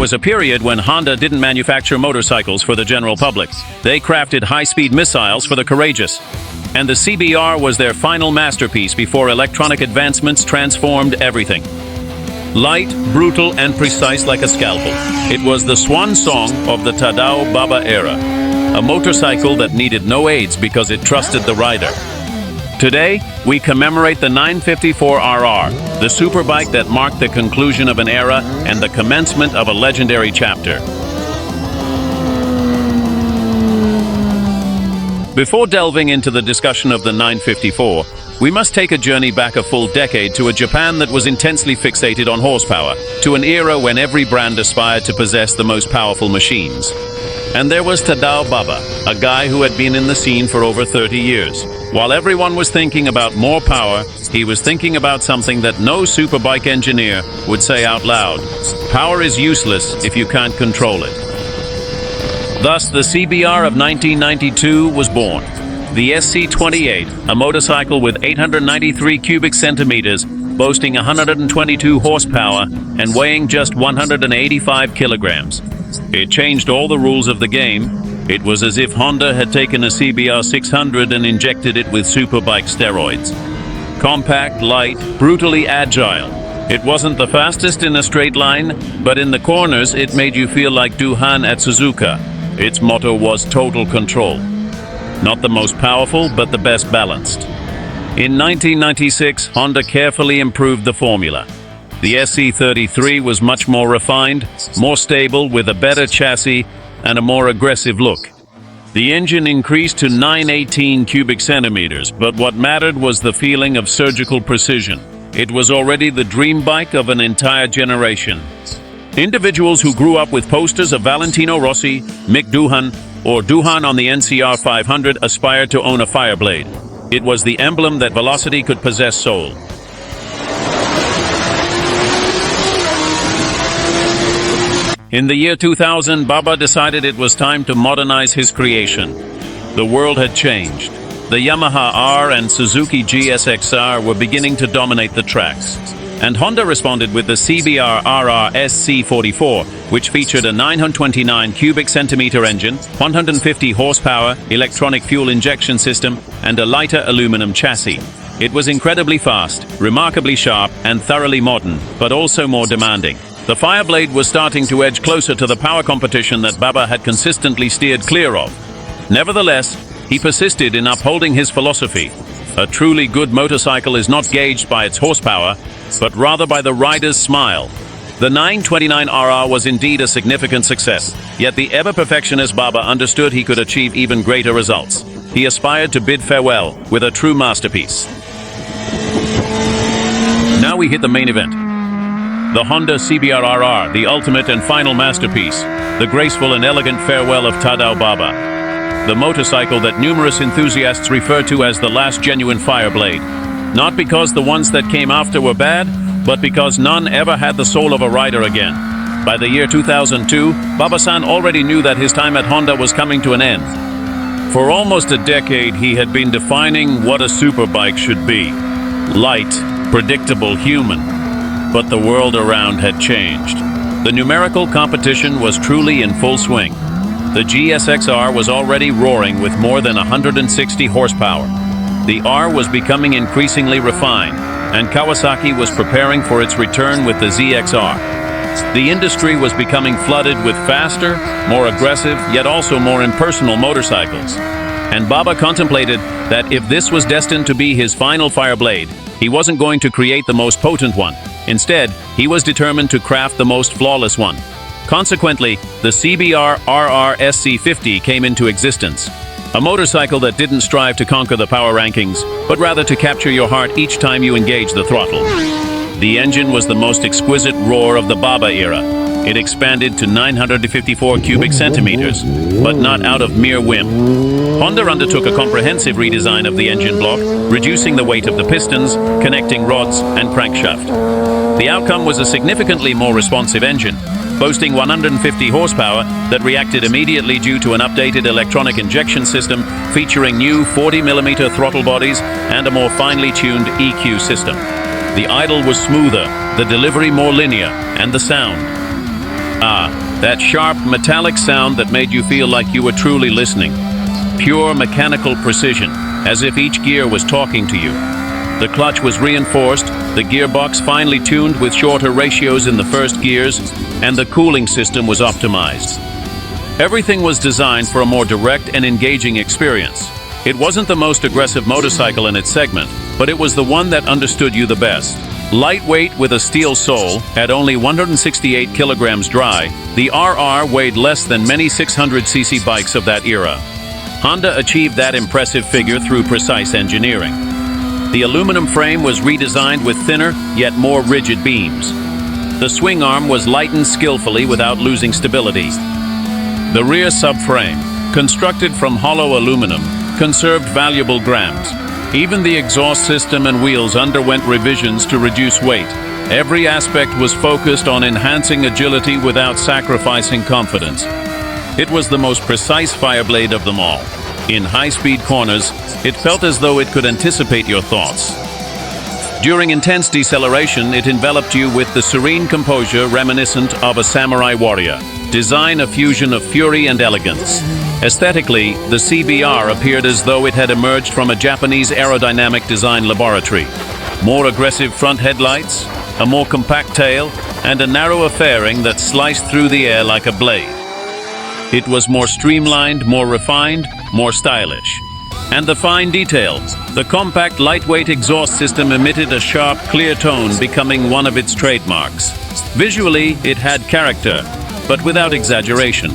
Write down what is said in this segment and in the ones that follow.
was a period when Honda didn't manufacture motorcycles for the general public. They crafted high-speed missiles for the courageous. And the CBR was their final masterpiece before electronic advancements transformed everything. Light, brutal, and precise like a scalpel. It was the swan song of the Tadao Baba era. A motorcycle that needed no aids because it trusted the rider. Today, we commemorate the 954RR, the superbike that marked the conclusion of an era and the commencement of a legendary chapter. Before delving into the discussion of the 954, we must take a journey back a full decade to a Japan that was intensely fixated on horsepower, to an era when every brand aspired to possess the most powerful machines. And there was Tadao Baba, a guy who had been in the scene for over 30 years. While everyone was thinking about more power, he was thinking about something that no superbike engineer would say out loud. Power is useless if you can't control it. Thus, the CBR of 1992 was born. The SC28, a motorcycle with 893 cubic centimeters, boasting 122 horsepower and weighing just 185 kilograms. It changed all the rules of the game. It was as if Honda had taken a CBR954 and injected it with superbike steroids. Compact, light, brutally agile. It wasn't the fastest in a straight line, but in the corners it made you feel like Duhan at Suzuka. Its motto was total control. Not the most powerful, but the best balanced. In 1996, Honda carefully improved the formula. The SC33 was much more refined, more stable, with a better chassis and a more aggressive look. The engine increased to 918 cubic centimeters, but what mattered was the feeling of surgical precision. It was already the dream bike of an entire generation. Individuals who grew up with posters of Valentino Rossi, Mick Doohan, or Doohan on the NCR 500 aspired to own a Fireblade. It was the emblem that velocity could possess soul. In the year 2000, Baba decided it was time to modernize his creation. The world had changed. The Yamaha R and Suzuki GSX-R were beginning to dominate the tracks. And Honda responded with the CBR-RR SC44, which featured a 929 cubic centimeter engine, 150 horsepower, electronic fuel injection system, and a lighter aluminum chassis. It was incredibly fast, remarkably sharp, and thoroughly modern, but also more demanding. The Fireblade was starting to edge closer to the power competition that Baba had consistently steered clear of. Nevertheless, he persisted in upholding his philosophy. A truly good motorcycle is not gauged by its horsepower, but rather by the rider's smile. The 929RR was indeed a significant success, yet the ever-perfectionist Baba understood he could achieve even greater results. He aspired to bid farewell with a true masterpiece. Now we hit the main event. The Honda CBR-RR, the ultimate and final masterpiece, the graceful and elegant farewell of Tadao Baba. The motorcycle that numerous enthusiasts refer to as the last genuine Fireblade. Not because the ones that came after were bad, but because none ever had the soul of a rider again. By the year 2002, Baba-san already knew that his time at Honda was coming to an end. For almost a decade, he had been defining what a superbike should be. Light, predictable, human. But the world around had changed. The numerical competition was truly in full swing. The GSX-R was already roaring with more than 160 horsepower. The R was becoming increasingly refined, and Kawasaki was preparing for its return with the ZX-R. The industry was becoming flooded with faster, more aggressive, yet also more impersonal motorcycles. And Baba contemplated that if this was destined to be his final Fireblade, he wasn't going to create the most potent one. Instead, he was determined to craft the most flawless one. Consequently, the CBR-RR SC50 came into existence. A motorcycle that didn't strive to conquer the power rankings, but rather to capture your heart each time you engage the throttle. The engine was the most exquisite roar of the Baba era. It expanded to 954 cubic centimeters, but not out of mere whim. Honda undertook a comprehensive redesign of the engine block, reducing the weight of the pistons, connecting rods, and crankshaft. The outcome was a significantly more responsive engine, boasting 150 horsepower that reacted immediately due to an updated electronic injection system featuring new 40mm throttle bodies and a more finely tuned EQ system. The idle was smoother, the delivery more linear, and the sound. That sharp, metallic sound that made you feel like you were truly listening. Pure mechanical precision, as if each gear was talking to you. The clutch was reinforced, the gearbox finely tuned with shorter ratios in the first gears, and the cooling system was optimized. Everything was designed for a more direct and engaging experience. It wasn't the most aggressive motorcycle in its segment, but it was the one that understood you the best. Lightweight with a steel sole, at only 168 kilograms dry, the RR weighed less than many 600cc bikes of that era. Honda achieved that impressive figure through precise engineering. The aluminum frame was redesigned with thinner, yet more rigid beams. The swing arm was lightened skillfully without losing stability. The rear subframe, constructed from hollow aluminum, conserved valuable grams. Even the exhaust system and wheels underwent revisions to reduce weight. Every aspect was focused on enhancing agility without sacrificing confidence. It was the most precise Fireblade of them all. In high-speed corners, it felt as though it could anticipate your thoughts. During intense deceleration, it enveloped you with the serene composure reminiscent of a samurai warrior. Design a fusion of fury and elegance. Aesthetically, the CBR appeared as though it had emerged from a Japanese aerodynamic design laboratory. More aggressive front headlights, a more compact tail, and a narrower fairing that sliced through the air like a blade. It was more streamlined, more refined, more stylish. And the fine details. The compact, lightweight exhaust system emitted a sharp, clear tone, becoming one of its trademarks. Visually, it had character, but without exaggeration.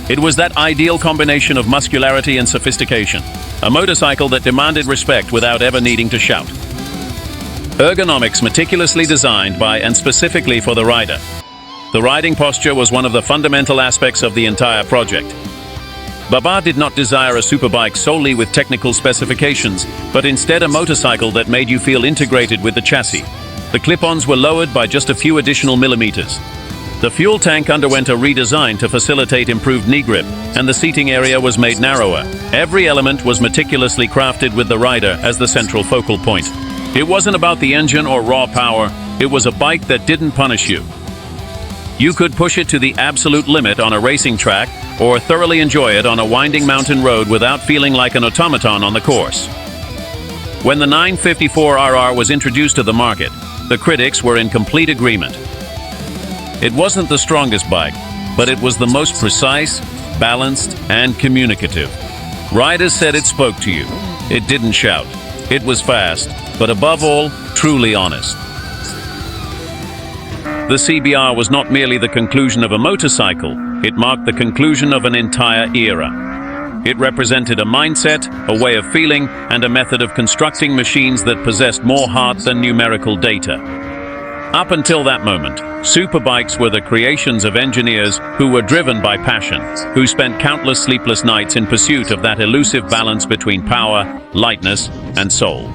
It was that ideal combination of muscularity and sophistication. A motorcycle that demanded respect without ever needing to shout. Ergonomics meticulously designed by and specifically for the rider. The riding posture was one of the fundamental aspects of the entire project. Baba did not desire a superbike solely with technical specifications, but instead a motorcycle that made you feel integrated with the chassis. The clip-ons were lowered by just a few additional millimeters. The fuel tank underwent a redesign to facilitate improved knee grip, and the seating area was made narrower. Every element was meticulously crafted with the rider as the central focal point. It wasn't about the engine or raw power, it was a bike that didn't punish you. You could push it to the absolute limit on a racing track, or thoroughly enjoy it on a winding mountain road without feeling like an automaton on the course. When the 954RR was introduced to the market, the critics were in complete agreement. It wasn't the strongest bike, but it was the most precise, balanced, and communicative. Riders said it spoke to you. It didn't shout. It was fast, but above all, truly honest. The CBR was not merely the conclusion of a motorcycle, it marked the conclusion of an entire era. It represented a mindset, a way of feeling, and a method of constructing machines that possessed more heart than numerical data. Up until that moment, superbikes were the creations of engineers who were driven by passion, who spent countless sleepless nights in pursuit of that elusive balance between power, lightness, and soul.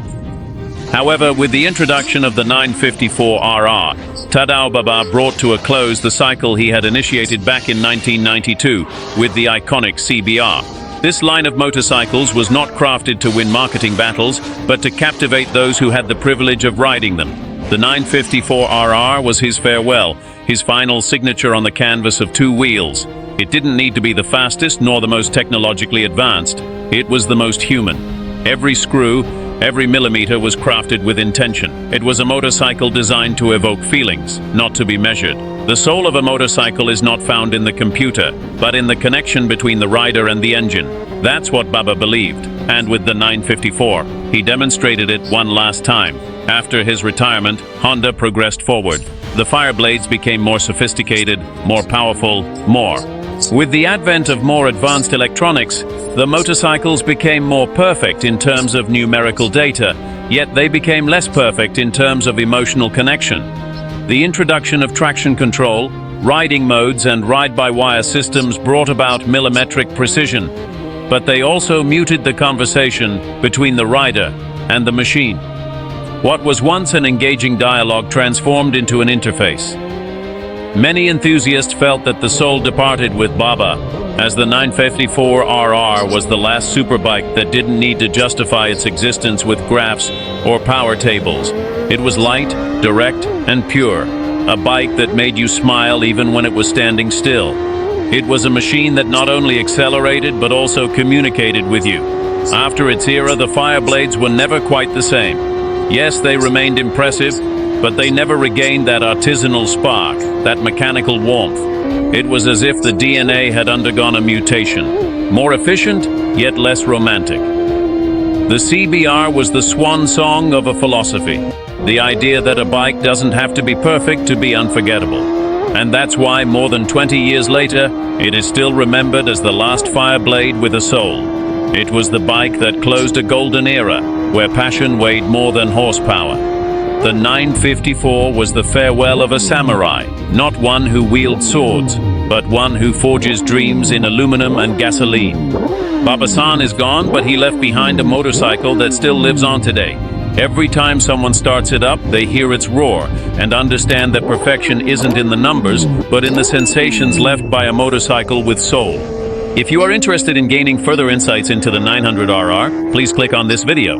However, with the introduction of the 954RR, Tadao Baba brought to a close the cycle he had initiated back in 1992 with the iconic CBR. This line of motorcycles was not crafted to win marketing battles, but to captivate those who had the privilege of riding them. The 954RR was his farewell, his final signature on the canvas of two wheels. It didn't need to be the fastest nor the most technologically advanced. It was the most human. Every screw, every millimeter was crafted with intention. It was a motorcycle designed to evoke feelings, not to be measured. The soul of a motorcycle is not found in the computer, but in the connection between the rider and the engine. That's what Baba believed, and with the 954, he demonstrated it one last time. After his retirement, Honda progressed forward. The Fireblades became more sophisticated, more powerful, more. With the advent of more advanced electronics, the motorcycles became more perfect in terms of numerical data, yet they became less perfect in terms of emotional connection. The introduction of traction control, riding modes, and ride-by-wire systems brought about millimetric precision, but they also muted the conversation between the rider and the machine. What was once an engaging dialogue transformed into an interface. Many enthusiasts felt that the soul departed with Baba, as the 954RR was the last superbike that didn't need to justify its existence with graphs or power tables. It was light, direct, and pure, A bike that made you smile even when it was standing still. It was a machine that not only accelerated but also communicated with you. After its era, the Fireblades were never quite the same. Yes, they remained impressive, but they never regained that artisanal spark, that mechanical warmth. It was as if the DNA had undergone a mutation. More efficient, yet less romantic. The CBR was the swan song of a philosophy. The idea that a bike doesn't have to be perfect to be unforgettable. And that's why, more than 20 years later, it is still remembered as the last Fireblade with a soul. It was the bike that closed a golden era, where passion weighed more than horsepower. The 954 was the farewell of a samurai, not one who wields swords, but one who forges dreams in aluminum and gasoline. Baba-san is gone, but he left behind a motorcycle that still lives on today. Every time someone starts it up, they hear its roar and understand that perfection isn't in the numbers, but in the sensations left by a motorcycle with soul. If you are interested in gaining further insights into the 900RR, please click on this video.